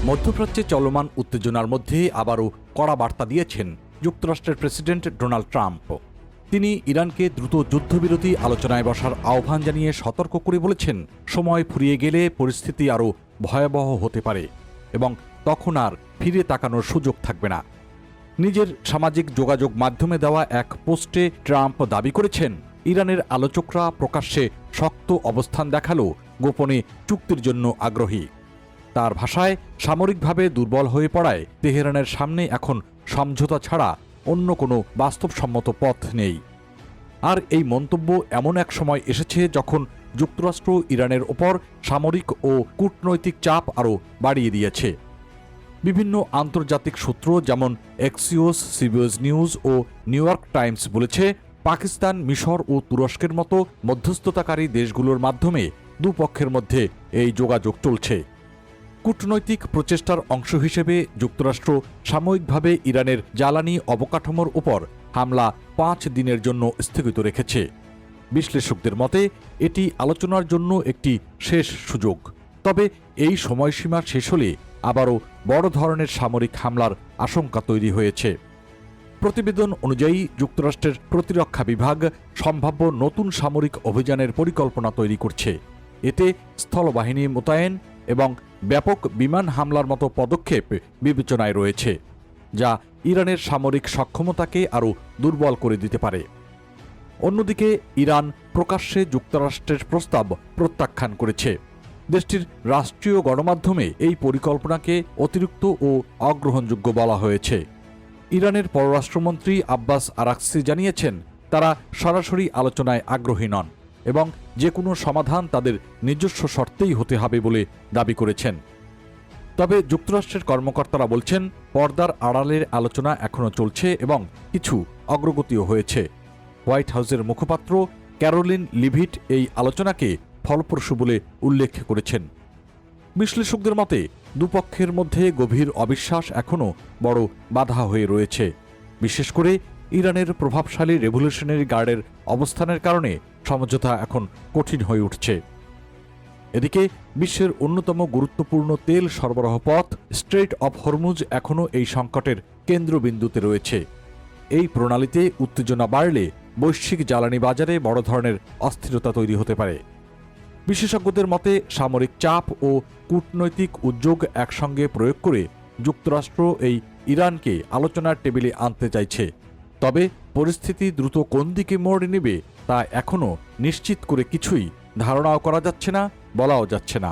মধ্যপ্রাচ্যে চলমান উত্তেজনার মধ্যে আবারও কড়া বার্তা দিয়েছেন যুক্তরাষ্ট্রের প্রেসিডেন্ট ডোনাল্ড ট্রাম্প। তিনি ইরানকে দ্রুত যুদ্ধবিরতি আলোচনায় বসার আহ্বান জানিয়ে সতর্ক করে বলেছেন, সময় ফুরিয়ে গেলে পরিস্থিতি আরও ভয়াবহ হতে পারে এবং তখন আর ফিরে তাকানোর সুযোগ থাকবে না। নিজের সামাজিক যোগাযোগ মাধ্যমে দেওয়া এক পোস্টে ট্রাম্প দাবি করেছেন, ইরানের আলোচকরা প্রকাশ্যে শক্ত অবস্থান দেখালেও গোপনে চুক্তির জন্য আগ্রহী। তার ভাষায়, সামরিকভাবে দুর্বল হয়ে পড়ায় তেহরানের সামনে এখন সমঝোতা ছাড়া অন্য কোনো বাস্তবসম্মত পথ নেই। আর এই মন্তব্য এমন এক সময় এসেছে যখন যুক্তরাষ্ট্র ইরানের ওপর সামরিক ও কূটনৈতিক চাপ আরও বাড়িয়ে দিয়েছে। বিভিন্ন আন্তর্জাতিক সূত্র যেমন এক্সিওস, সিবিএস নিউজ ও নিউ ইয়র্ক টাইমস বলেছে, পাকিস্তান, মিশর ও তুরস্কের মতো মধ্যস্থতাকারী দেশগুলোর মাধ্যমে দুপক্ষের মধ্যে এই যোগাযোগ চলছে। কূটনৈতিক প্রচেষ্টার অংশ হিসেবে যুক্তরাষ্ট্র সাময়িকভাবে ইরানের জ্বালানি অবকাঠামোর উপর হামলা 5 দিনের জন্য স্থগিত রেখেছে। বিশ্লেষকদের মতে এটি আলোচনার জন্য একটি শেষ সুযোগ। তবে এই সময়সীমা শেষ হলে আবারও বড় ধরনের সামরিক হামলার আশঙ্কা তৈরি হয়েছে। প্রতিবেদন অনুযায়ী যুক্তরাষ্ট্রের প্রতিরক্ষা বিভাগ সম্ভাব্য নতুন সামরিক অভিযানের পরিকল্পনা তৈরি করছে। এতে স্থলবাহিনী মোতায়েন এবং ব্যাপক বিমান হামলার মতো পদক্ষেপ বিবেচনায় রয়েছে, যা ইরানের সামরিক সক্ষমতাকে আরও দুর্বল করে দিতে পারে। অন্যদিকে ইরান প্রকাশ্যে যুক্তরাষ্ট্রের প্রস্তাব প্রত্যাখ্যান করেছে। দেশটির রাষ্ট্রীয় গণমাধ্যমে এই পরিকল্পনাকে অতিরিক্ত ও অগ্রহণযোগ্য বলা হয়েছে। ইরানের পররাষ্ট্রমন্ত্রী আব্বাস আরাকচি জানিয়েছেন, তারা সরাসরি আলোচনায় আগ্রহী নন এবং যে কোনো সমাধান তাদের নিজস্ব শর্তেই হতে হবে বলে দাবি করেছেন। তবে যুক্তরাষ্ট্রের কর্মকর্তারা বলছেন, পর্দার আড়ালের আলোচনা এখনও চলছে এবং কিছু অগ্রগতিও হয়েছে। হোয়াইট হাউসের মুখপাত্র ক্যারোলিন লিভিট এই আলোচনাকে ফলপ্রসূ বলে উল্লেখ করেছেন। বিশ্লেষকদের মতে দুপক্ষের মধ্যে গভীর অবিশ্বাস এখনও বড় বাধা হয়ে রয়েছে, বিশেষ করে ইরানের প্রভাবশালী রেভলিউশনারি গার্ডের অবস্থানের কারণে সমঝোতা এখন কঠিন হয়ে উঠছে। এদিকে বিশ্বের অন্যতম গুরুত্বপূর্ণ তেল সরবরাহ পথ স্ট্রেইট অফ হরমুজ এখনও এই সংকটের কেন্দ্রবিন্দুতে রয়েছে। এই প্রণালীতে উত্তেজনা বাড়লে বৈশ্বিক জ্বালানি বাজারে বড় ধরনের অস্থিরতা তৈরি হতে পারে। বিশেষজ্ঞদের মতে সামরিক চাপ ও কূটনৈতিক উদ্যোগ একসঙ্গে প্রয়োগ করে যুক্তরাষ্ট্র এই ইরানকে আলোচনার টেবিলে আনতে চাইছে। তবে পরিস্থিতি দ্রুত কোন দিকে মোড় নেবে তা এখনও নিশ্চিত করে কিছুই ধারণাও করা যাচ্ছে না, বলাও যাচ্ছে না।